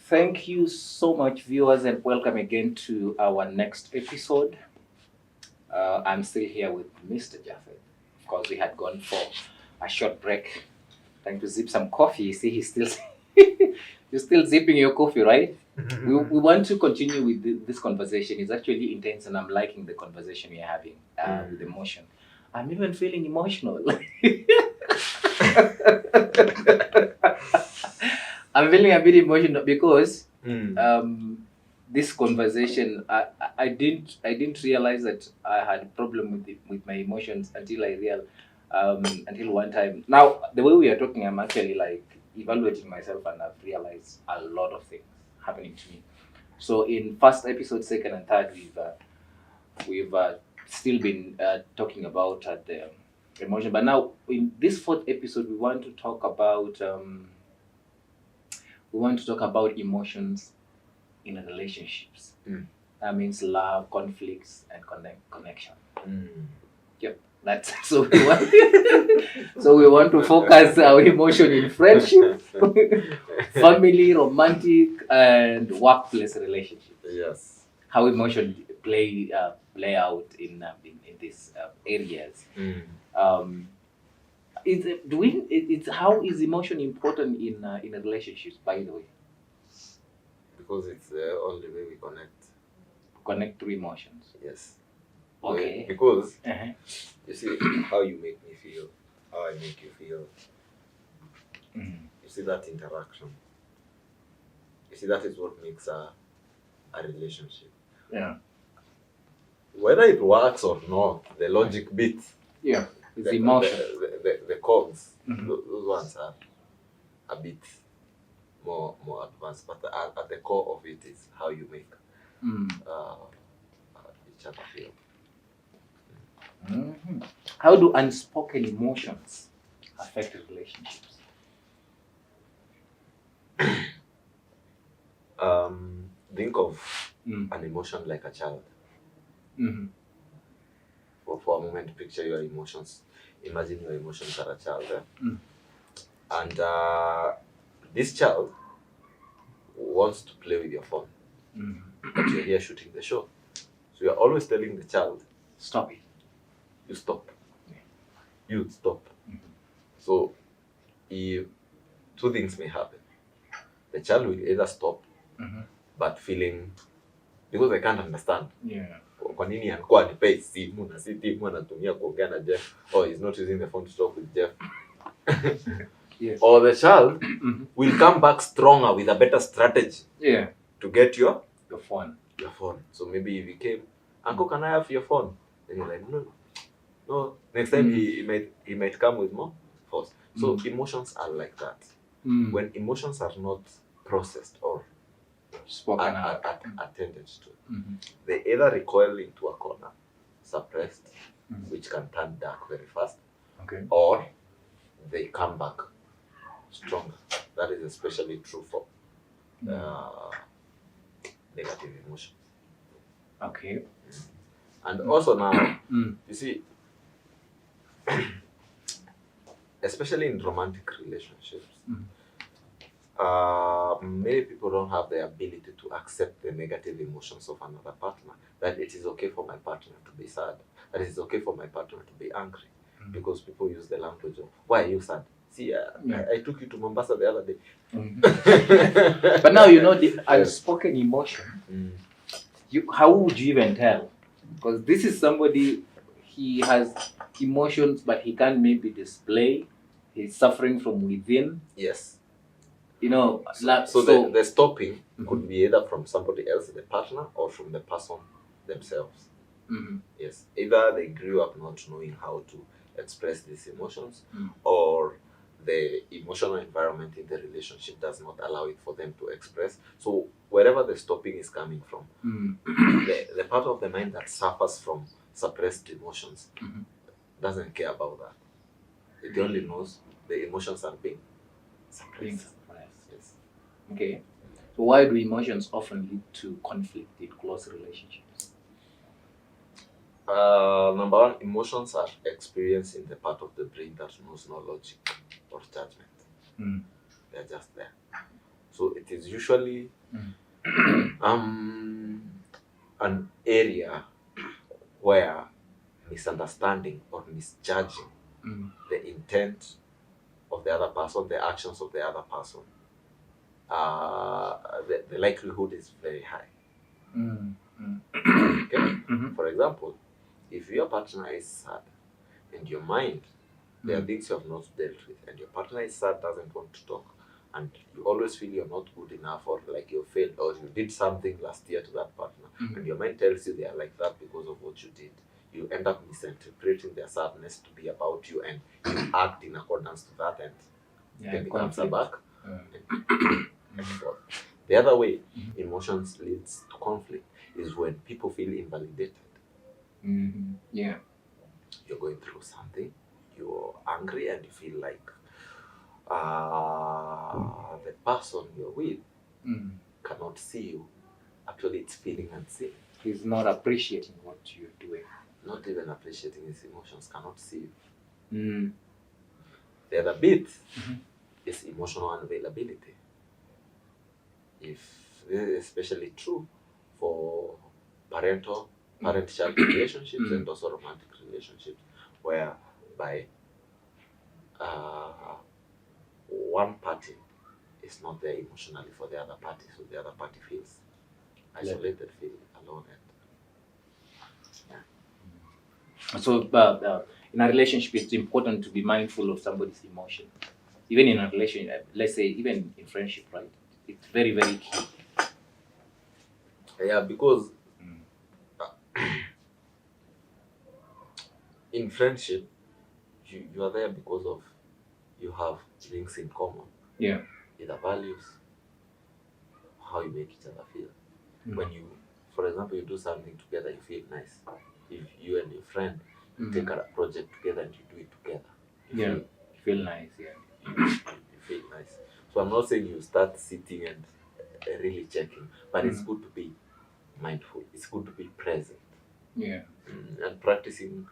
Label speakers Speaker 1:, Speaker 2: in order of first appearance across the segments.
Speaker 1: Thank you so much, viewers, and welcome again to our next episode. I'm still here with Mr. Jaffet. Of course, we had gone for a short break, trying to zip some coffee. You see, he's still you're still zipping your coffee, right? We want to continue with this conversation. It's actually intense, and I'm liking the conversation we're having with emotion. I'm even feeling emotional. I'm feeling a bit emotional because this conversation, I didn't realize that I had a problem with my emotions until one time. Now the way we are talking, I'm actually like evaluating myself, and I've realized a lot of things happening to me. So in first episode, second and third, we've still been talking about the emotion, but now in this fourth episode, we want to talk about emotions in relationships. That means love, conflicts, and connection. Yep, that's so we want. So we want to focus our emotion in friendship, family, romantic, and workplace relationships.
Speaker 2: Yes.
Speaker 1: How emotion play out in these areas. It's how is emotion important in relationships? By the way,
Speaker 2: Because it's the only way we
Speaker 1: connect through emotions.
Speaker 2: Yes.
Speaker 1: Okay.
Speaker 2: Because
Speaker 1: Uh-huh.
Speaker 2: you see how you make me feel, how I make you feel. You see that interaction. You see that is what makes a relationship.
Speaker 1: Yeah.
Speaker 2: Whether it works or not, the logic bit.
Speaker 1: Yeah. It's
Speaker 2: the
Speaker 1: emotion.
Speaker 2: The cogs,
Speaker 1: Mhm.
Speaker 2: those ones are a bit more advanced, but at the core of it is how you make each other feel.
Speaker 1: How do unspoken emotions affect relationships?
Speaker 2: Think of an emotion like a child. For a moment, picture your emotions. Imagine your emotions are a child. And this child wants to play with your phone. But you're here shooting the show. So you're always telling the child,
Speaker 1: Stop it.
Speaker 2: you stop. You stop. So if two things may happen. The child will either stop, but feeling, because they can't understand.
Speaker 1: Yeah.
Speaker 2: Kwa nini alikuwa anipei simu na si timu anatumia kuongea na Jeff, or he's not using the phone to talk with Jeff.
Speaker 1: Yes.
Speaker 2: Or the child will come back stronger with a better strategy.
Speaker 1: Yeah.
Speaker 2: To get your
Speaker 1: phone.
Speaker 2: Your phone. So maybe if he came, Uncle, can I have your phone? Then you're like, no. Next time he might come with more force. So emotions are like that. When emotions are not processed or
Speaker 1: Spoken
Speaker 2: attended to, they either recoil into a corner, suppressed, which can turn dark very fast, or they come back stronger. That is especially true for negative emotions.
Speaker 1: Okay.
Speaker 2: And also now, you see, especially in romantic relationships, many people don't have the ability to accept the negative emotions of another partner. That it is okay for my partner to be sad. That it is okay for my partner to be angry. Because people use the language of, why are you sad? See, I took you to Mombasa the other day.
Speaker 1: But now you know the unspoken emotion. How would you even tell? Because this is somebody, he has emotions, but he can't maybe display. He's suffering from within.
Speaker 2: Yes.
Speaker 1: You know,
Speaker 2: so the stopping could be either from somebody else, the partner, or from the person themselves. Yes. Either they grew up not knowing how to express these emotions, or the emotional environment in the relationship does not allow it for them to express. So wherever the stopping is coming from, the part of the mind that suffers from suppressed emotions doesn't care about that. It only knows the emotions are being suppressed. Yes.
Speaker 1: Okay. So why do emotions often lead to conflict in close relationships?
Speaker 2: Number one, emotions are experienced in the part of the brain that knows no logic or judgment. They're just there. So it is usually an area where misunderstanding or misjudging the intent of the other person, the actions of the other person, the likelihood is very high. Okay? For example, if your partner is sad and your mind, there are things you have not dealt with, and your partner is sad, doesn't want to talk, and you always feel you're not good enough, or like you failed, or you did something last year to that partner, and your mind tells you they are like that because of what you did, you end up misinterpreting their sadness to be about you, and you act in accordance to that, and it becomes a back and forth. The other way emotions leads to conflict is when people feel invalidated.
Speaker 1: Yeah.
Speaker 2: You're going through something, you're angry, and you feel like the person you're with cannot see you. Actually, it's feeling unseen.
Speaker 1: He's not appreciating what you're doing.
Speaker 2: Not even appreciating his emotions, cannot see you. The other bit is emotional unavailability. If this is especially true for parent-child relationships and also romantic relationships, whereby one party is not there emotionally for the other party, so the other party feels isolated, feel alone.
Speaker 1: So in a relationship, it's important to be mindful of somebody's emotion. Even in a relationship, let's say even in friendship, right? It's very, very key.
Speaker 2: Yeah, because in friendship, you are there because of you have things in common.
Speaker 1: Yeah.
Speaker 2: Either values, how you make each other feel. When you, for example, you do something together, you feel nice. If you and your friend take a project together and you do it together,
Speaker 1: you feel nice. Yeah.
Speaker 2: You feel nice. So I'm not saying you start sitting and really checking, but it's good to be mindful. It's good to be present.
Speaker 1: Yeah.
Speaker 2: And practicing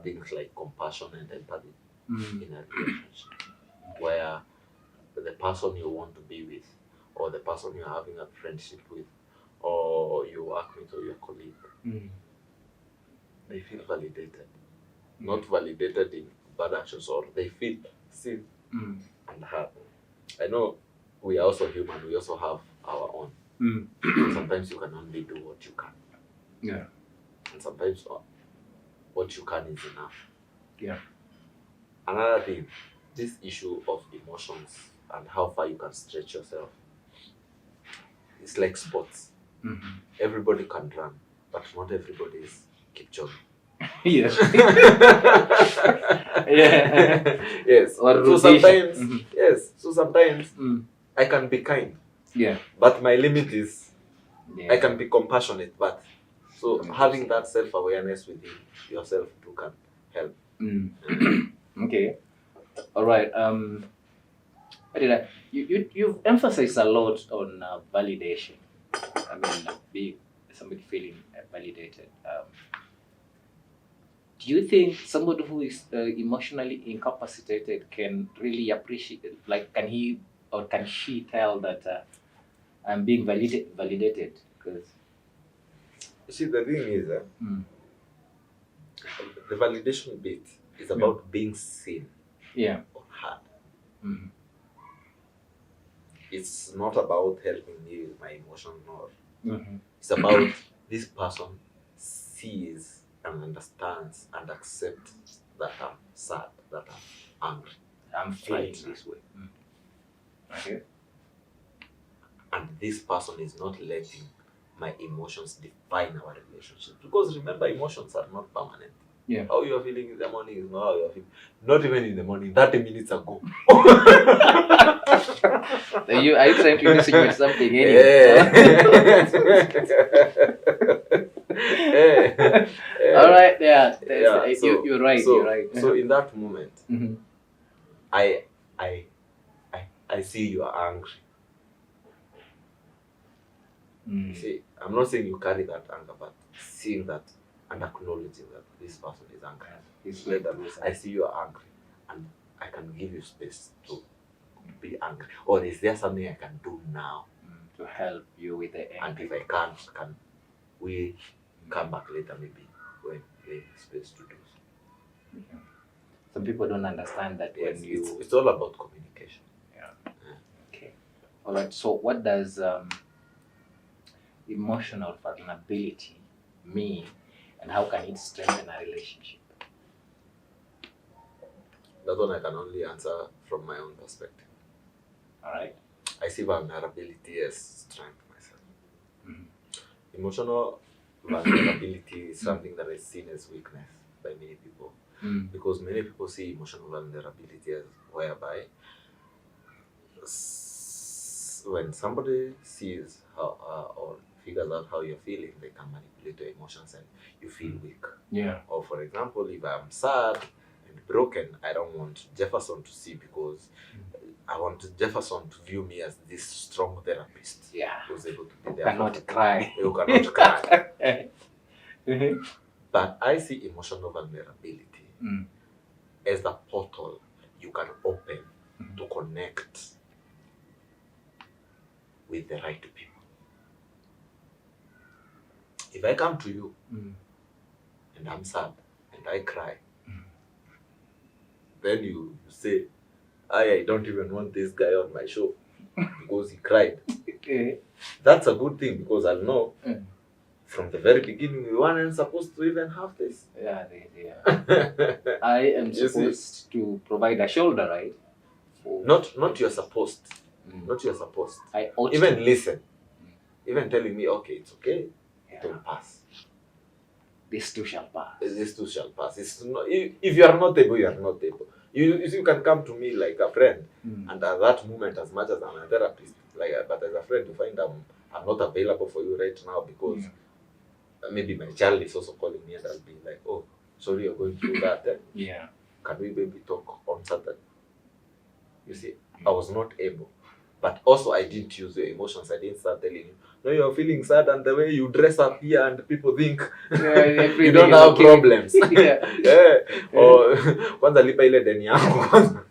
Speaker 2: things like compassion and empathy in a relationship, where the person you want to be with, or the person you're having a friendship with, or you work with, or your colleague, they feel validated. Not validated in bad actions, or they feel seen and heard. I know we are also human, we also have our own. Sometimes you can only do what you can.
Speaker 1: Yeah.
Speaker 2: And sometimes what you can is enough.
Speaker 1: Yeah.
Speaker 2: Another thing, this issue of emotions and how far you can stretch yourself. It's like sports. Everybody can run, but not everybody is Kipchoge.
Speaker 1: Yeah. Yeah.
Speaker 2: Yes.
Speaker 1: Or
Speaker 2: so
Speaker 1: rotation.
Speaker 2: sometimes, yes. So sometimes I can be kind.
Speaker 1: Yeah.
Speaker 2: But my limit is I can be compassionate. But so having that self-awareness within yourself too can help.
Speaker 1: Okay. All right. You've emphasized a lot on validation. I mean, being somebody feeling validated. Do you think somebody who is emotionally incapacitated can really appreciate, like, can he or can she tell that I'm being validated? Because
Speaker 2: You see, the thing is, the validation bit is about being seen or heard. It's not about helping me with my emotions, or it's about this person sees and understands and accepts that I'm sad, that I'm angry,
Speaker 1: I'm feeling this way. Okay.
Speaker 2: and this person is not letting my emotions define our relationship. Because remember, emotions are not permanent.
Speaker 1: Yeah.
Speaker 2: How you are feeling in the morning is not how you are feeling. Not even in the morning, 30 minutes ago.
Speaker 1: Are you trying to insinuate something anyway? All right, you're right.
Speaker 2: So,
Speaker 1: you're right.
Speaker 2: So in that moment, I see you are angry. You see, I'm not saying you carry that anger, but seeing that and acknowledging that this person is angry. I see you are angry, and I can give you space to be angry? Or is there something I can do now
Speaker 1: to help you with the
Speaker 2: and
Speaker 1: anger?
Speaker 2: if I can't, can we come back later maybe when you have space to do so?
Speaker 1: Yeah. Some people don't understand that
Speaker 2: Yes,
Speaker 1: when you...
Speaker 2: it's all about communication.
Speaker 1: Yeah. Okay. All right. So what does emotional vulnerability mean, and how can it strengthen a relationship?
Speaker 2: That one I can only answer from my own perspective.
Speaker 1: All right.
Speaker 2: I see vulnerability as strength myself.
Speaker 1: Mm-hmm.
Speaker 2: Emotional vulnerability is something that is seen as weakness by many people. Because many people see emotional vulnerability as whereby when somebody sees how or figures out how you're feeling, they can manipulate your emotions and you feel weak.
Speaker 1: Yeah.
Speaker 2: Or for example, if I'm sad and broken, I don't want Jefferson to see because I want Jefferson to view me as this strong therapist.
Speaker 1: Yeah.
Speaker 2: Who's able to be there.
Speaker 1: Cannot cry.
Speaker 2: You cannot cry. But I see emotional vulnerability as the portal you can open to connect with the right people. If I come to you and I'm sad and I cry, then you say, I don't even want this guy on my show because he cried. That's a good thing because I'll know from the very beginning we weren't supposed to even have this.
Speaker 1: Yeah. I am supposed to provide a shoulder, right?
Speaker 2: Not you're supposed. Not you're supposed.
Speaker 1: I ought
Speaker 2: even
Speaker 1: to.
Speaker 2: Listen. Even telling me, okay, it's okay.
Speaker 1: Yeah.
Speaker 2: It will pass.
Speaker 1: This too shall pass.
Speaker 2: This too shall pass. It's not, if you are not able, you are not able. You can come to me like a friend, and at that moment, as much as I'm a therapist, but as a friend, you find I'm not available for you right now because maybe my child is also calling me, and I'll be like, oh, sorry, you're going through that.
Speaker 1: Yeah.
Speaker 2: Can we maybe talk on Saturday? You see, I was not able. But also, I didn't use your emotions. I didn't start telling you, no, you're feeling sad, and the way you dress up here, and people think you don't have problems. Or kwanza lipa ile deni yangu.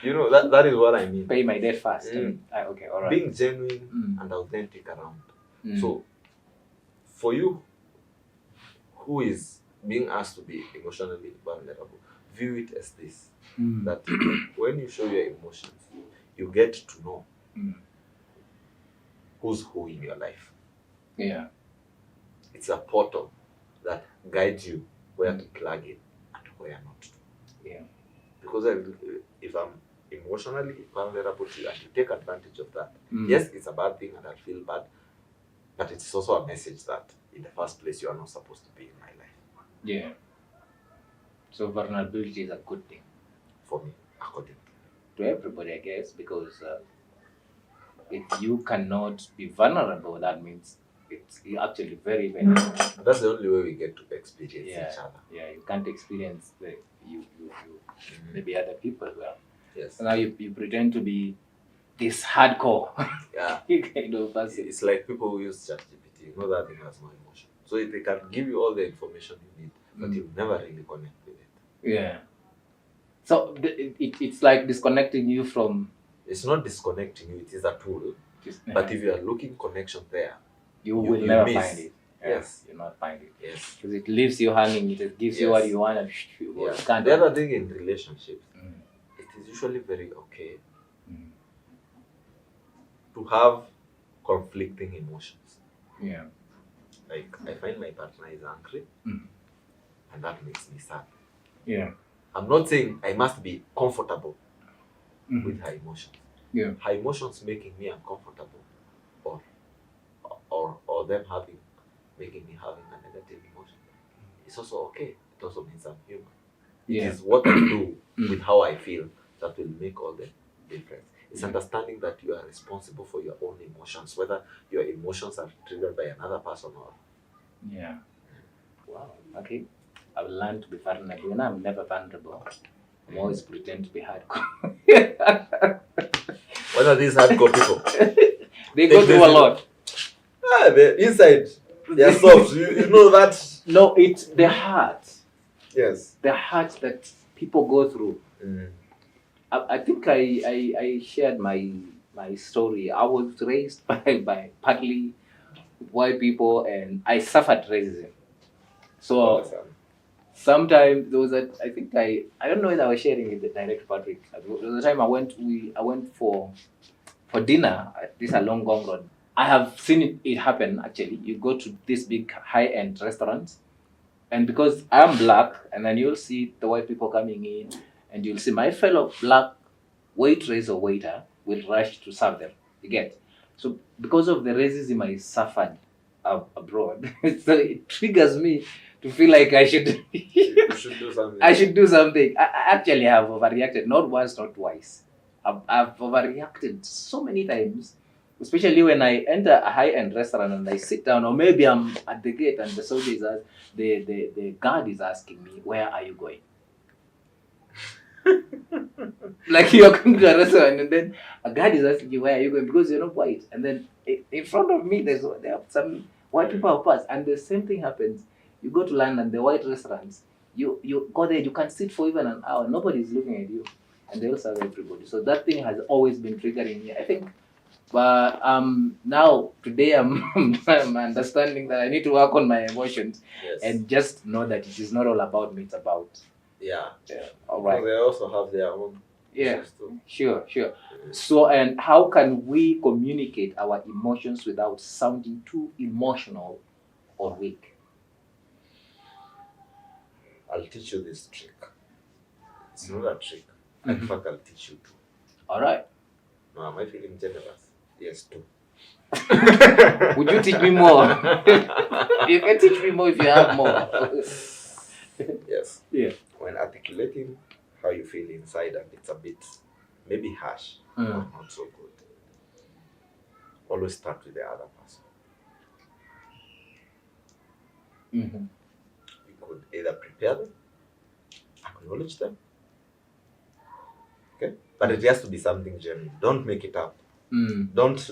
Speaker 2: You know, that is what I mean.
Speaker 1: Pay my debt first. Okay, all right.
Speaker 2: Being genuine and authentic around. So, for you, who is being asked to be emotionally vulnerable, view it as this: that when you show your emotions, you get to know who's who in your life.
Speaker 1: Yeah.
Speaker 2: It's a portal that guides you where to plug in and where not to.
Speaker 1: Yeah.
Speaker 2: Because if I'm emotionally vulnerable to you and you take advantage of that, yes, it's a bad thing and I feel bad, but it's also a message that in the first place you are not supposed to be in my life.
Speaker 1: Yeah. So vulnerability is a good thing.
Speaker 2: For me, according
Speaker 1: to everybody, I guess, because if you cannot be vulnerable, that means it's actually very, very important.
Speaker 2: That's the only way we get to experience each other.
Speaker 1: Yeah, you can't experience you maybe other people well.
Speaker 2: Yes.
Speaker 1: So now you pretend to be this hardcore kind of person.
Speaker 2: It's like people who use ChatGPT. You know that thing has no emotion. So they can give you all the information you need, but you'll never really connect with it.
Speaker 1: Yeah. So it's like disconnecting you from...
Speaker 2: It's not disconnecting you, it is a tool. But if you are looking connection there,
Speaker 1: you will never find it.
Speaker 2: Yes.
Speaker 1: You'll not find it.
Speaker 2: Yes.
Speaker 1: Because it leaves you hanging, it gives you what you want and you can't.
Speaker 2: The other thing in relationships, it is usually very okay to have conflicting emotions.
Speaker 1: Yeah.
Speaker 2: Like, I find my partner is angry and that makes me sad.
Speaker 1: Yeah.
Speaker 2: I'm not saying I must be comfortable with her emotions.
Speaker 1: Yeah.
Speaker 2: Her emotions making me uncomfortable or them making me having a negative emotion. It's also okay. It also means I'm human. It is what I do with how I feel that will make all the difference. It's understanding that you are responsible for your own emotions, whether your emotions are triggered by another person or...
Speaker 1: Yeah. Wow. Okay. I've learned to be vulnerable. And I'm never vulnerable. I'm always pretend to be hardcore.
Speaker 2: What are these hardcore people?
Speaker 1: They go through a lot.
Speaker 2: The inside, they are soft. you know that?
Speaker 1: No, it's the heart.
Speaker 2: Yes.
Speaker 1: The heart that people go through. I think I shared my story. I was raised by partly white people, and I suffered racism. So
Speaker 2: Understand.
Speaker 1: sometimes there was a I think I don't know whether I was sharing it the direct Patrick. There was a time I went for dinner at this Along Gong Road. I have seen it happen actually. You go to this big high end restaurants, and because I'm black, and then you'll see the white people coming in, and you'll see my fellow black waitress or waiter will rush to serve them. You get? So because of the racism I suffered abroad, so it triggers me to feel like I should
Speaker 2: You should do something.
Speaker 1: I should do something. I actually have overreacted, not once, not twice. I've overreacted so many times, especially when I enter a high-end restaurant and I sit down, or maybe I'm at the gate and the soldier is the guard is asking me, "Where are you going?" Like you're coming to a restaurant and then a guard is asking you, "Where are you going?" Because you're not white, and then in front of me there are some white people have passed, and the same thing happens. You go to London, the white restaurants, you go there, you can sit for even an hour, nobody's looking at you, and they will serve everybody. So that thing has always been triggering me, I think. But now today I'm understanding that I need to work on my emotions.
Speaker 2: Yes.
Speaker 1: And just know that it is not all about me, it's about
Speaker 2: Yeah.
Speaker 1: all right.
Speaker 2: Because they also have their own
Speaker 1: Yeah.
Speaker 2: issues too.
Speaker 1: Sure. So, and how can we communicate our emotions without sounding too emotional or weak?
Speaker 2: I'll teach you this trick. It's not a trick. In fact, I'll teach you too.
Speaker 1: All right.
Speaker 2: Now, am I feeling generous? Yes, too.
Speaker 1: Would you teach me more? You can teach me more if you have more.
Speaker 2: Yes.
Speaker 1: Yeah.
Speaker 2: When articulating how you feel inside and it's a bit maybe harsh or not so good, always start with the other person.
Speaker 1: Mm-hmm.
Speaker 2: You could either prepare them, acknowledge them, okay? But it has to be something genuine. Don't make it up. Don't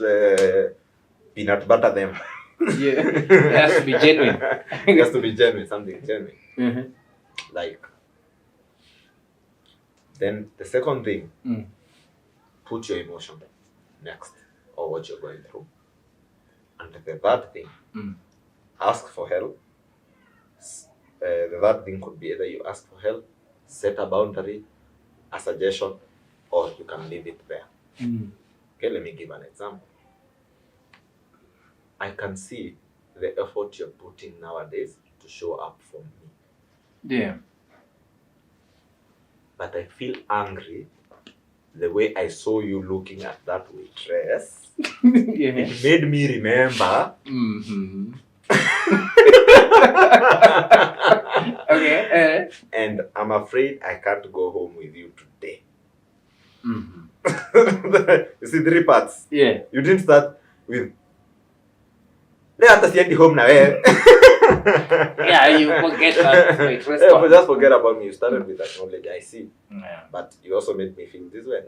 Speaker 2: peanut butter them.
Speaker 1: Yeah, it has to be genuine.
Speaker 2: It has to be genuine, something genuine.
Speaker 1: Mm-hmm.
Speaker 2: Like, then the second thing, put your emotion next, or what you're going through. And the third thing, ask for help. The third thing could be either you ask for help, set a boundary, a suggestion, or you can leave it there. Okay, let me give an example. I can see the effort you're putting nowadays to show up for me.
Speaker 1: Yeah.
Speaker 2: But I feel angry the way I saw you looking at that waitress.
Speaker 1: Yeah.
Speaker 2: It made me remember.
Speaker 1: Okay.
Speaker 2: And I'm afraid I can't go home with you today. You see 3 parts.
Speaker 1: Yeah.
Speaker 2: You didn't start with siendi home na wewe.
Speaker 1: Yeah, you forget that waitress.
Speaker 2: Yeah, just forget about me. You started with acknowledge. I see.
Speaker 1: Yeah.
Speaker 2: But you also made me feel this way.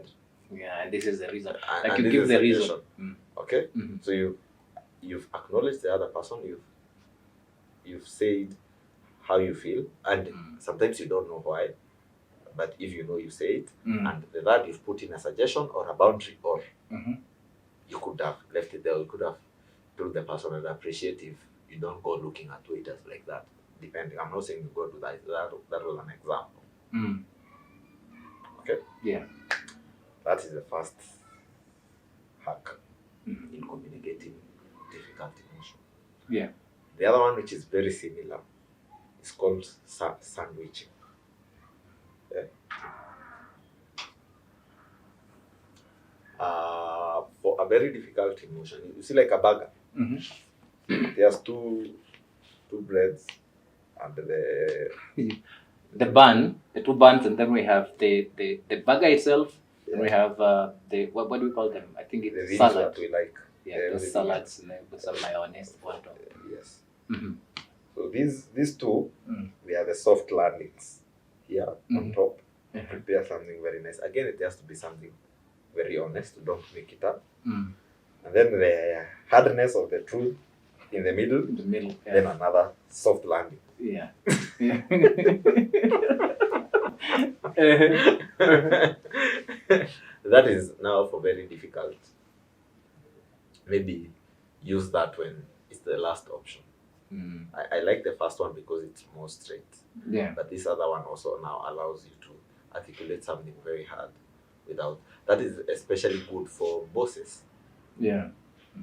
Speaker 1: Yeah, and this is the reason.
Speaker 2: And
Speaker 1: Like you
Speaker 2: this
Speaker 1: give
Speaker 2: is
Speaker 1: the
Speaker 2: suggestion.
Speaker 1: reason.
Speaker 2: Okay? So you've acknowledged the other person, you've said how you feel, and sometimes you don't know why, but if you know, you say it, and the third, you've put in a suggestion or a boundary, or you could have left it there, you could have told the person and appreciate if you don't go looking at waiters like that, depending. I'm not saying you go to that was an example. Okay?
Speaker 1: Yeah.
Speaker 2: That is the first hack in communicating difficult emotion.
Speaker 1: Yeah.
Speaker 2: The other one, which is very similar, is called sandwiching. Yeah. For a very difficult emotion, you see like a burger. There's two breads and
Speaker 1: the bun, the 2 buns, and then we have the burger itself. And we have the what do we call them? I think
Speaker 2: the
Speaker 1: it's salad.
Speaker 2: that we like.
Speaker 1: Yeah, the salads and then with some mayonnaise on top.
Speaker 2: Yes. So these two, they are the soft landings here on top. Prepare something very nice. Again, it has to be something very honest. Don't make it up. And then the hardness of the truth in the middle.
Speaker 1: In the middle. Yeah.
Speaker 2: Then another soft landing.
Speaker 1: Yeah.
Speaker 2: That is now for very difficult. Maybe use that when it's the last option. I like the first one because it's more straight.
Speaker 1: Yeah.
Speaker 2: But this other one also now allows you to articulate something very hard without. That is especially good for bosses.
Speaker 1: Yeah.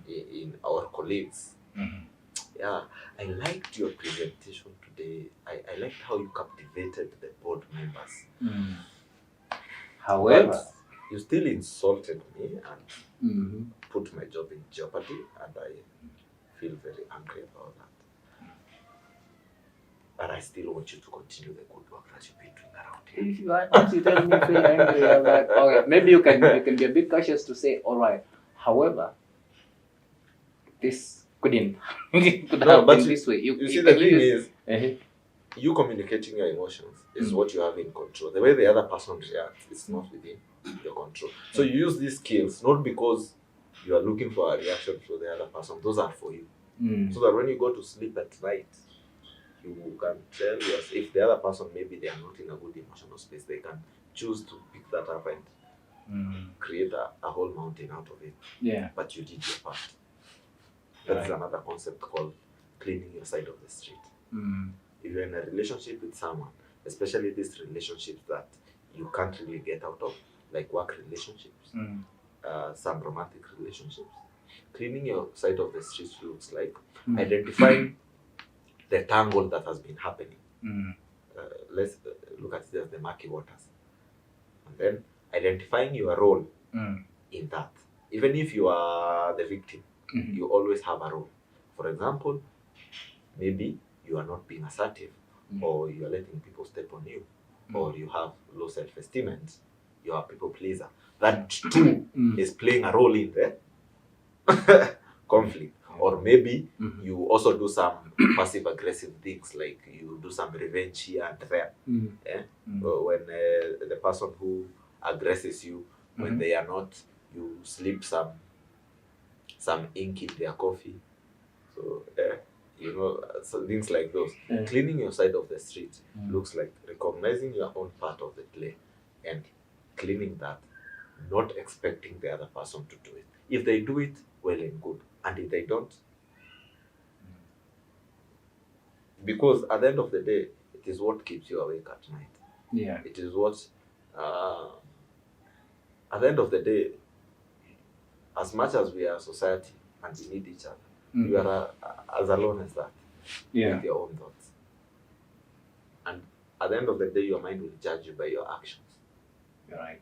Speaker 2: In our colleagues. Yeah, I liked your presentation today. I liked how you captivated the board members.
Speaker 1: However,
Speaker 2: but you still insulted me and put my job in jeopardy, and I feel very angry about that. But I still want you to continue the good work that you've been doing around here.
Speaker 1: if you once you tell me feel angry, I'm like, okay, maybe you can be a bit cautious to say, all right. However, this couldn't could have been this way.
Speaker 2: You see, the thing is, you communicating your emotions is what you have in control. The way the other person reacts is not within your control. So you use these skills not because you are looking for a reaction from the other person. Those are for you. So that when you go to sleep at night, you can tell yourself, if the other person, maybe they are not in a good emotional space, they can choose to pick that up and create a whole mountain out of it.
Speaker 1: Yeah.
Speaker 2: But you did your part. That's another concept called cleaning your side of the street. If you're in a relationship with someone, especially these relationships that you can't really get out of, like work relationships, some romantic relationships, cleaning your side of the street looks like identifying the tangle that has been happening. Let's look at it as the murky waters. And then identifying your role in that. Even if you are the victim, you always have a role. For example, maybe you are not being assertive, or you are letting people step on you, or you have low self-esteem and you are a people pleaser. That too is playing a role in the conflict. Or maybe you also do some passive aggressive things, like you do some revenge here and there. When the person who aggresses you, when they are not, you slip some ink in their coffee. So so things like those. Cleaning your side of the street looks like recognizing your own part of the play and cleaning that, not expecting the other person to do it. If they do it, well and good. And if they don't, because at the end of the day, it is what keeps you awake at night.
Speaker 1: Yeah.
Speaker 2: It is what, at the end of the day, as much as we are a society and we need each other, you are as alone as that, with your own thoughts. And at the end of the day, your mind will judge you by your actions.
Speaker 1: You're right.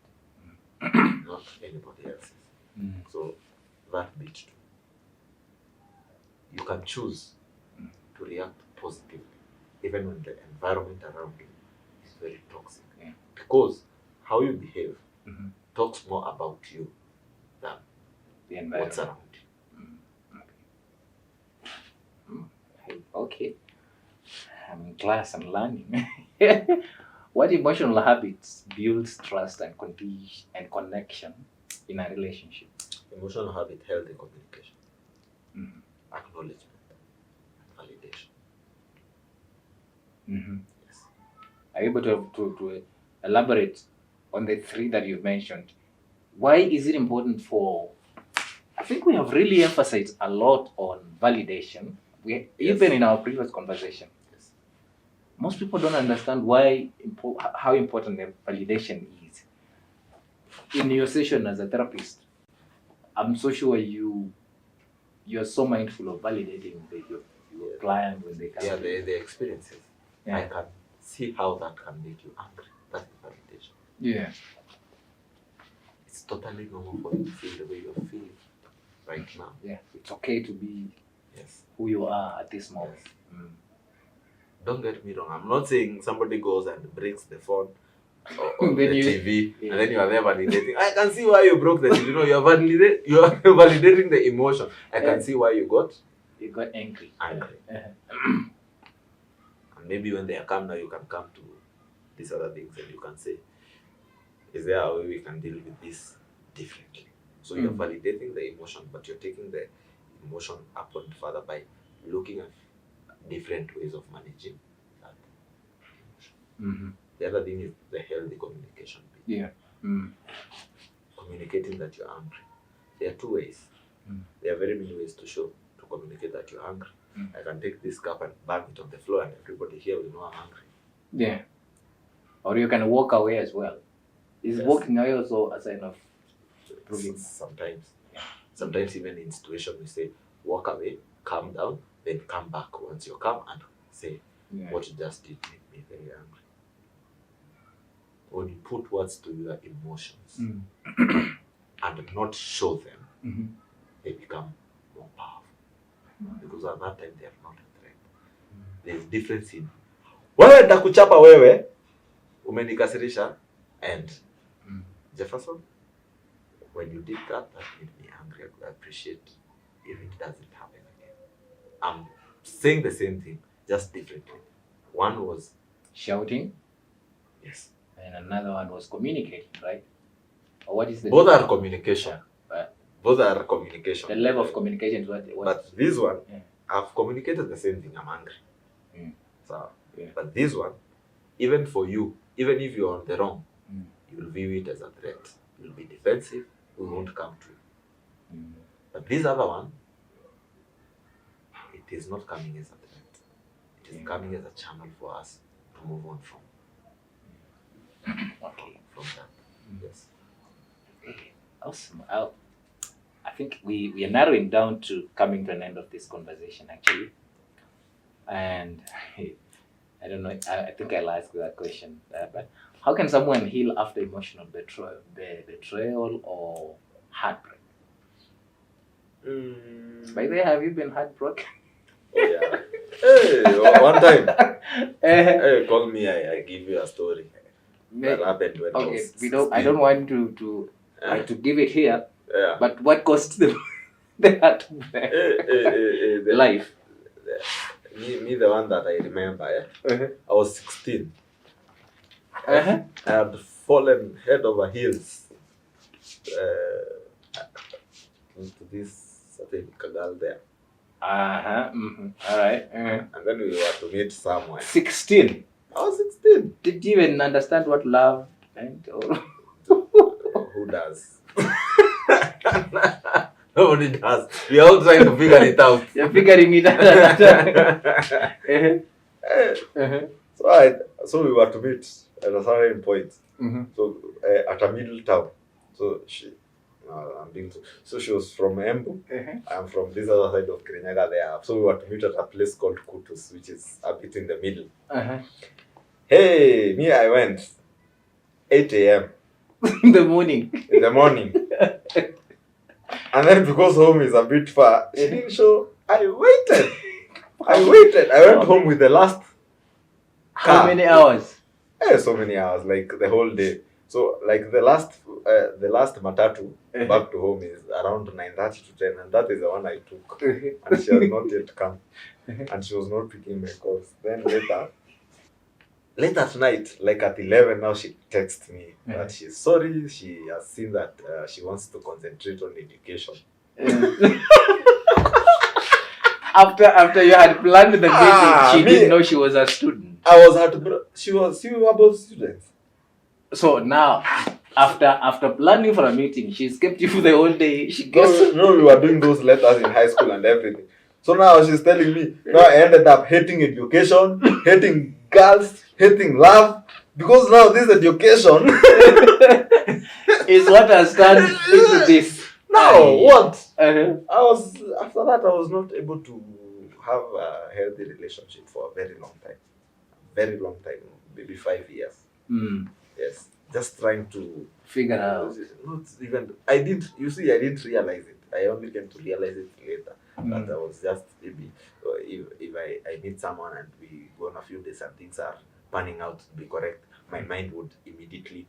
Speaker 2: Not anybody else's. So that bit too. You can choose to react positively, even when the environment around you is very toxic. Because how you behave talks more about you than
Speaker 1: The environment.
Speaker 2: what's around you.
Speaker 1: Okay. I'm in class, I'm learning. What emotional habits builds trust and connection in a relationship?
Speaker 2: Emotional habit, healthy communication, acknowledgement, validation. Yes.
Speaker 1: Are you able to elaborate on the three that you've mentioned? Why is it important for... I think we have really emphasized a lot on validation. Even in our previous conversation.
Speaker 2: Yes.
Speaker 1: Most people don't understand how important the validation is. In your session as a therapist, I'm so sure you're so mindful of validating your client when they come.
Speaker 2: Yeah, the experiences. I can see how that can make you angry. That is validation.
Speaker 1: Yeah.
Speaker 2: It's totally normal for you to feel the way you're feeling right now.
Speaker 1: Yeah. It's okay to be
Speaker 2: Yes.
Speaker 1: who you are at this moment.
Speaker 2: Yes. Don't get me wrong. I'm not saying somebody goes and breaks the phone or the TV, and then you are there validating. I can see why you broke the TV. You are validating the emotion. I can see why you got
Speaker 1: angry.
Speaker 2: And maybe when they are calm now, you can come to these other things and you can say, is there a way we can deal with this differently? So you're validating the emotion, but you're taking the emotion up and further by looking at different ways of managing that emotion. The other thing is the healthy communication bit.
Speaker 1: Yeah.
Speaker 2: Communicating that you're angry. There are two ways. There are very many ways to communicate that you're angry. I can take this cup and bang it on the floor and everybody here will know I'm angry.
Speaker 1: Yeah. Or you can walk away as well. Is walking away also a sign of proving?
Speaker 2: Sometimes. Sometimes even in situation we say walk away, calm down, then come back once you calm and say what you just did made me very angry. When you put words to your emotions and not show them, they become more powerful. Because at that time they are not a threat. There's difference in wewe ndakuchapa wewe umenikasirisha and Jefferson, when you did that made me angry. I appreciate if it doesn't happen again. I'm saying the same thing, just differently. One was
Speaker 1: shouting.
Speaker 2: Yes.
Speaker 1: And another one was communicating, right? Or what is the
Speaker 2: both are communication. Both are communication.
Speaker 1: The level of communication is what
Speaker 2: but this one, I've communicated the same thing, I'm angry. So, but this one, even for you, even if you're on the wrong, you'll view it as a threat. You'll be defensive, we won't come to you. But this other one, it is not coming as a threat. It is coming as a channel for us to move on from. From that. Yes.
Speaker 1: Awesome. I think we are narrowing down to coming to an end of this conversation actually. And I don't know, I think I'll ask that question. But how can someone heal after emotional betrayal or heartbreak? By the way, have you been heartbroken?
Speaker 2: Oh yeah. Hey, one time. Hey, call me, I give you a story. That happened when I was 16.
Speaker 1: I don't want to give it here.
Speaker 2: Yeah.
Speaker 1: But what caused the heartbreak? Life.
Speaker 2: Me, the one that I remember. I was 16. I had fallen head over heels into this certain girl there.
Speaker 1: All right.
Speaker 2: And then we were to meet somewhere.
Speaker 1: 16.
Speaker 2: I was 16.
Speaker 1: Did you even understand what love meant? Or?
Speaker 2: Who does? Nobody does. We are all trying to figure it out.
Speaker 1: You're figuring it out.
Speaker 2: So we were to meet at a certain point. So at a middle town. So she was from Embu. I'm from this other side of Kirinyaga there. So we were to meet at a place called Kutus, which is a bit in the middle. Hey, me, I went 8 a.m.
Speaker 1: In the morning.
Speaker 2: And then because home is a bit far, she didn't show. I waited. I went home with the last car.
Speaker 1: How many hours?
Speaker 2: So many hours, like the whole day. So like the last matatu back to home is around 9:30 to 10, and that is the one I took. And she has not yet come. And she was not picking my calls. Then late at night, like at 11 now, she texts me that she's sorry. She has seen that she wants to concentrate on education.
Speaker 1: After you had planned the meeting, she didn't know she was a student.
Speaker 2: She was both students.
Speaker 1: So now, after planning for a meeting, she's kept you for the whole day. She gets
Speaker 2: no, we were doing those letters in high school and everything. So now she's telling me, now I ended up hating education, hating girls, hating love, because now this education
Speaker 1: is what has turned into this.
Speaker 2: Now, what? After that, I was not able to have a healthy relationship for a very long time. Maybe 5 years. Yes. Just trying to
Speaker 1: figure out.
Speaker 2: Not even, I didn't realize it. I only came to realize it later. That I was just maybe, if I meet someone and we go on a few days and things are panning out to be correct, my mind would immediately,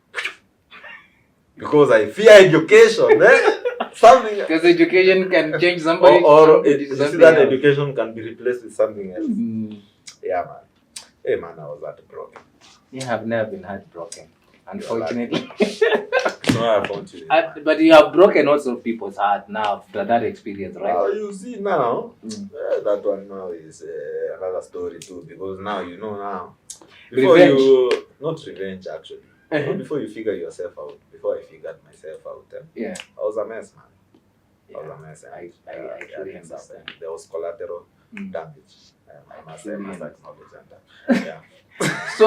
Speaker 2: because I fear education. Something.
Speaker 1: Because education can change somebody.
Speaker 2: You see that education can be replaced with something else. Yeah, man. Hey, man, I was heartbroken.
Speaker 1: You have never been heartbroken, unfortunately.
Speaker 2: No, unfortunately.
Speaker 1: But you have broken also people's heart now after that experience, right?
Speaker 2: Well, you see now, that one now is another story too, because now you know now. Before not revenge actually. But before you figure yourself out, before I figured myself out,
Speaker 1: Yeah.
Speaker 2: I was a mess, man.
Speaker 1: Yeah.
Speaker 2: I was a mess. And,
Speaker 1: I truly
Speaker 2: things
Speaker 1: understand.
Speaker 2: happened. There was collateral
Speaker 1: Mm.
Speaker 2: damage. I must
Speaker 1: truly
Speaker 2: acknowledge that. Yeah.
Speaker 1: So,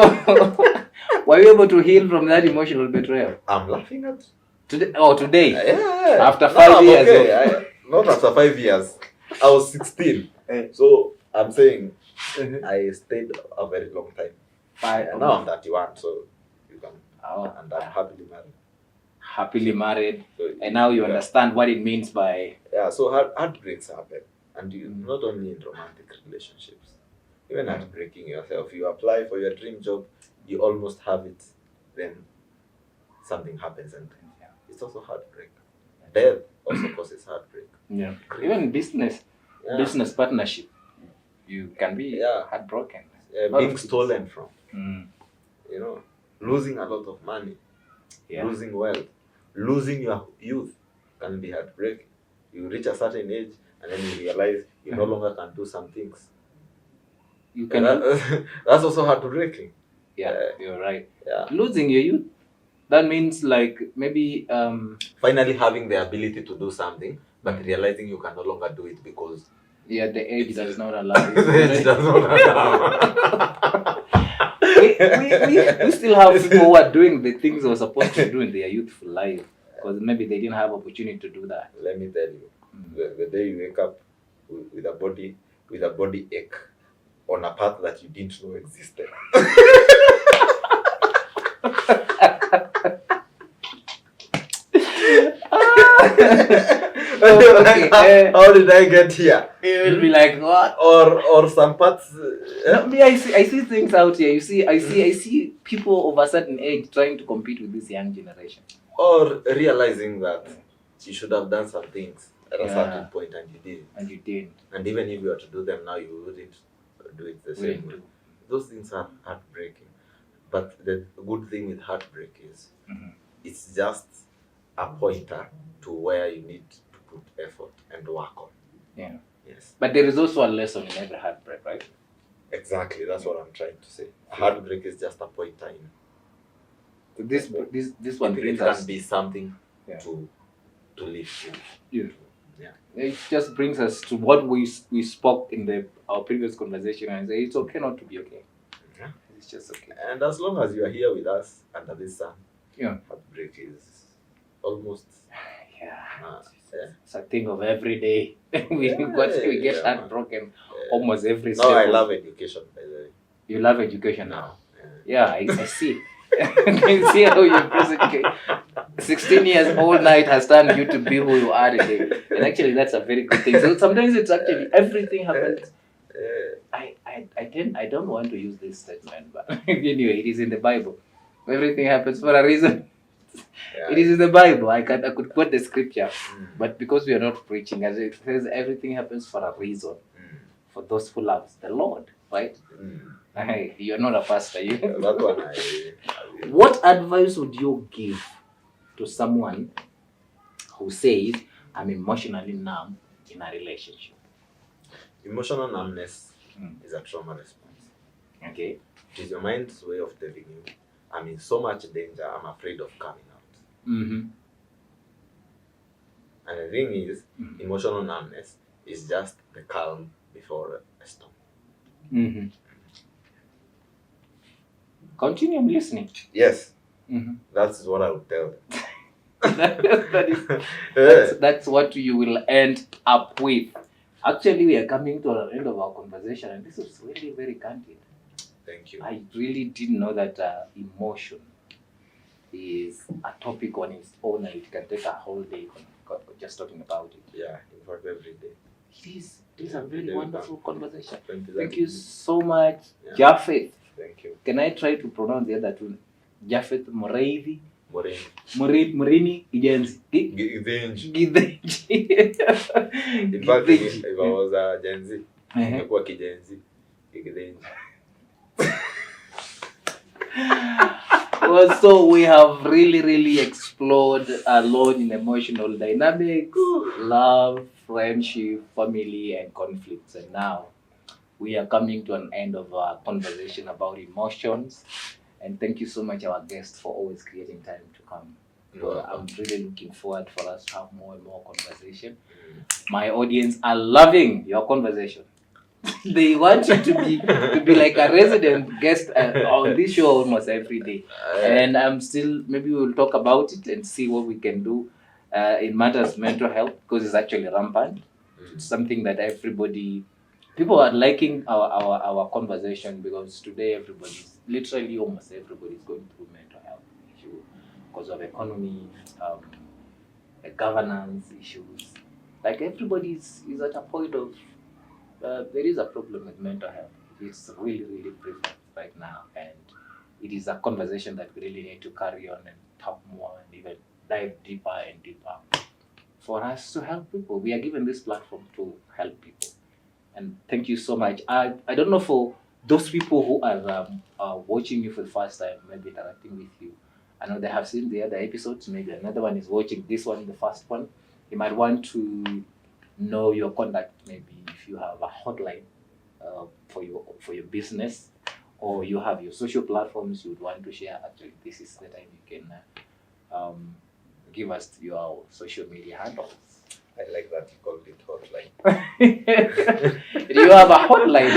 Speaker 1: were you able to heal from that emotional betrayal?
Speaker 2: I'm laughing at
Speaker 1: Today? Oh, today?
Speaker 2: yeah.
Speaker 1: After
Speaker 2: No,
Speaker 1: 5
Speaker 2: I'm
Speaker 1: years?
Speaker 2: okay. Not after 5 years. I was 16. So I'm saying I stayed a very long time. Now I'm 31, so you can. And I'm happily married.
Speaker 1: Happily married,
Speaker 2: So,
Speaker 1: and now you understand what it means by.
Speaker 2: Yeah, so heartbreaks happen, and not only in romantic relationships, even heartbreaking yourself. You apply for your dream job, you almost have it, then something happens, and it's also heartbreak. Death also causes heartbreak.
Speaker 1: Yeah. Even business partnership, you can be heartbroken.
Speaker 2: Being stolen from.
Speaker 1: Mm.
Speaker 2: Losing a lot of money, losing wealth, losing your youth can be heartbreaking. You reach a certain age and then you realize you no longer can do some things.
Speaker 1: You can.
Speaker 2: That's also heartbreaking.
Speaker 1: Yeah, you're right.
Speaker 2: Yeah.
Speaker 1: Losing your youth, that means like maybe
Speaker 2: finally having the ability to do something, but realizing you can no longer do it because
Speaker 1: the age does not allow you.
Speaker 2: The age does not allow.
Speaker 1: we still have people who are doing the things they were supposed to do in their youthful life because maybe they didn't have opportunity to do that.
Speaker 2: Let me tell you, the day you wake up with a body ache on a path that you didn't know existed. How did I get here?
Speaker 1: You will be like, what?
Speaker 2: Or some parts.
Speaker 1: No, me, I see things out here. You see, I see people of a certain age trying to compete with this young generation.
Speaker 2: Or realizing that you should have done some things at a certain point and you didn't.
Speaker 1: And you didn't.
Speaker 2: And even if you were to do them now, you wouldn't do it the same way. Those things are heartbreaking. But the good thing with heartbreak is it's just a pointer to where you need to put effort and work on.
Speaker 1: Yeah.
Speaker 2: Yes.
Speaker 1: But there is also a lesson in every heartbreak, right?
Speaker 2: Exactly. That's what I'm trying to say. A heartbreak is just a pointer in.
Speaker 1: This one brings us.
Speaker 2: It can be something to live with.
Speaker 1: Yeah. It just brings us to what we spoke in our previous conversation, and say it's okay not to be okay.
Speaker 2: Yeah.
Speaker 1: It's just okay.
Speaker 2: And as long as you are here with us under this sun, heartbreak is almost
Speaker 1: it's a thing of every day. we get heartbroken almost every
Speaker 2: No, I love education, by the way.
Speaker 1: You love education now? Yeah, I see. I see how you present 16 years old now it has turned you to be who you are today. And actually that's a very good thing. So sometimes it's actually everything happens. I don't want to use this statement, but anyway, it is in the Bible. Everything happens for a reason. It is in the Bible. I could quote the scripture, but because we are not preaching, as it says, everything happens for a reason. For those who love the Lord, right? Hey, you're not a pastor.
Speaker 2: That one
Speaker 1: What advice would you give to someone who says, I'm emotionally numb in a relationship?
Speaker 2: Emotional numbness is a trauma response.
Speaker 1: Okay.
Speaker 2: It is your mind's way of telling you, I'm in so much danger, I'm afraid of coming out.
Speaker 1: Mm-hmm.
Speaker 2: And the thing is, emotional numbness is just the calm before a storm.
Speaker 1: Mm-hmm. Continue, I'm listening.
Speaker 2: Yes. That's what I would tell them.
Speaker 1: That's what you will end up with. Actually, we are coming to the end of our conversation, and this is really very candid.
Speaker 2: Thank you.
Speaker 1: I really didn't know that emotion is a topic on its own, and it can take a whole day just talking about it.
Speaker 2: Yeah, in fact, every day.
Speaker 1: This is a very wonderful conversation.
Speaker 2: Thank
Speaker 1: you so much, Japheth.
Speaker 2: Thank you.
Speaker 1: Can I try to pronounce the other two? Japheth Moreithi.
Speaker 2: Morini
Speaker 1: Kijenzi.
Speaker 2: Gidenji. In fact, if I was a Gen Z, ingekuwa Kijenzi. Gidenji.
Speaker 1: Well, so we have really explored a lot in emotional dynamics, love, friendship, family, and conflicts. And now we are coming to an end of our conversation about emotions And thank you so much, our guest, for always creating time to come. I'm really looking forward for us to have more and more conversation. My audience are loving your conversation. They want you to be like a resident guest on this show almost every day. And I'm still, maybe we'll talk about it and see what we can do in matters of mental health, because it's actually rampant. It's something that people are liking our conversation, because today literally almost everybody's going through mental health issue because of economy, governance issues. Like everybody is at a point of there is a problem with mental health. It's really, really prevalent right now, and it is a conversation that we really need to carry on and talk more and even dive deeper and deeper for us to help people. We are given this platform to help people, and thank you so much. I don't know, for those people who are watching you for the first time, maybe interacting with you. I know they have seen the other episodes. Maybe another one is watching this one, the first one. You might want to know your contact. Maybe if you have a hotline for your business, or you have your social platforms you would want to share. Actually, this is the time you can give us your social media handles.
Speaker 2: I like that you called it hotline.
Speaker 1: You have a hotline.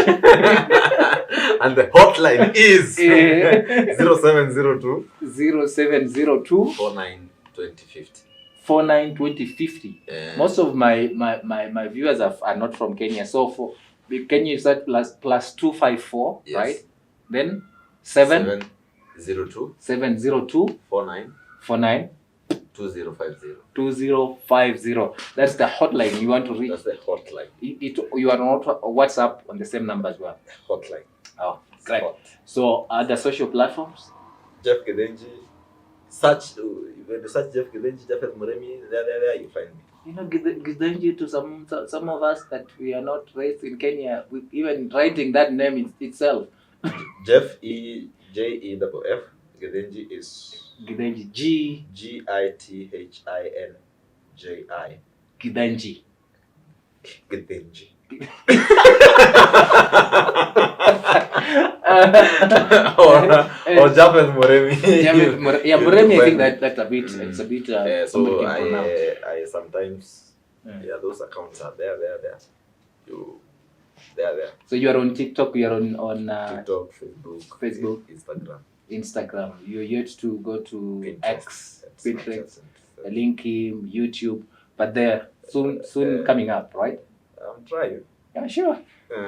Speaker 2: And the hotline is 0702
Speaker 1: 0702
Speaker 2: 49 2050.
Speaker 1: 49 2050. Most of my viewers are not from Kenya, so Kenya is at plus 254, yes. Right? Then 702 49 2050. That's the hotline you want to reach.
Speaker 2: That's the hotline.
Speaker 1: You are not WhatsApp on the same number as well.
Speaker 2: Hotline.
Speaker 1: Oh, great. So the social platforms?
Speaker 2: Jeff Gidenji. When you search Jeff Gidenji, Jeff Muremi, there you find me.
Speaker 1: You know, Gidenji, to some of us that we are not raised in Kenya, even writing that name itself.
Speaker 2: Jeff EJEFF. Gidenji is
Speaker 1: Gidenji
Speaker 2: GITHINJI.
Speaker 1: Gidenji.
Speaker 2: Gidenji. or Japhet Muremi.
Speaker 1: Yeah, Muremi. I think that's a bit. It's a bit.
Speaker 2: So I sometimes those accounts are there. They are there.
Speaker 1: So you are on TikTok. You are on
Speaker 2: TikTok, Facebook,
Speaker 1: Instagram. You're yet to go to
Speaker 2: Pinterest,
Speaker 1: X, Pinterest, LinkedIn, YouTube, but they're soon coming up, right?
Speaker 2: I'm trying.
Speaker 1: Yeah, sure.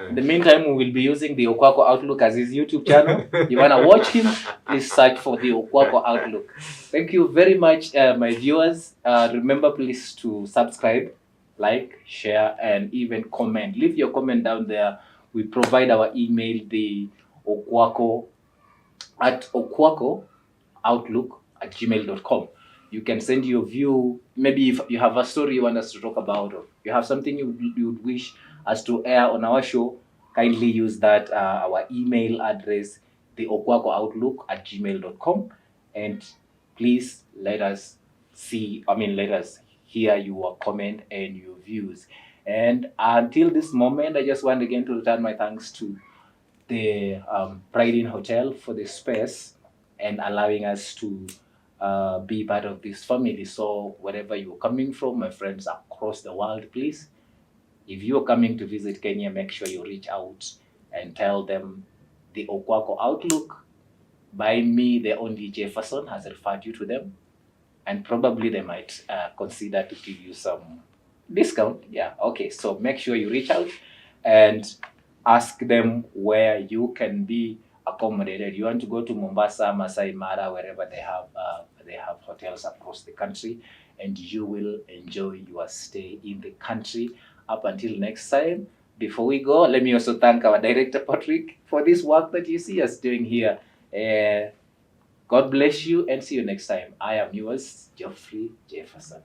Speaker 1: In the meantime, we will be using the Okwako Outlook as his YouTube channel. You wanna watch him? Please search for the Okwako Outlook. Thank you very much, my viewers. Remember, please to subscribe, like, share, and even comment. Leave your comment down there. We provide our email, the Okwako Outlook at gmail.com. You can send your view. Maybe if you have a story you want us to talk about, or you have something you would wish us to air on our show, kindly use that our email address, the Okwako Outlook at gmail.com, and please let us hear your comment and your views. And until this moment, I just want again to return my thanks to the Pride Inn Hotel for the space and allowing us to be part of this family. So wherever you're coming from, my friends across the world, please, if you're coming to visit Kenya, make sure you reach out and tell them the Okwako Outlook by me, the only Jefferson, has referred you to them, and probably they might consider to give you some discount. Yeah, okay. So make sure you reach out and ask them where you can be accommodated. You want to go to Mombasa, Masai Mara, wherever they have hotels across the country, and you will enjoy your stay in the country. Up until next time, before we go, let me also thank our director, Patrick, for this work that you see us doing here. God bless you and see you next time. I am yours, Geoffrey Jefferson.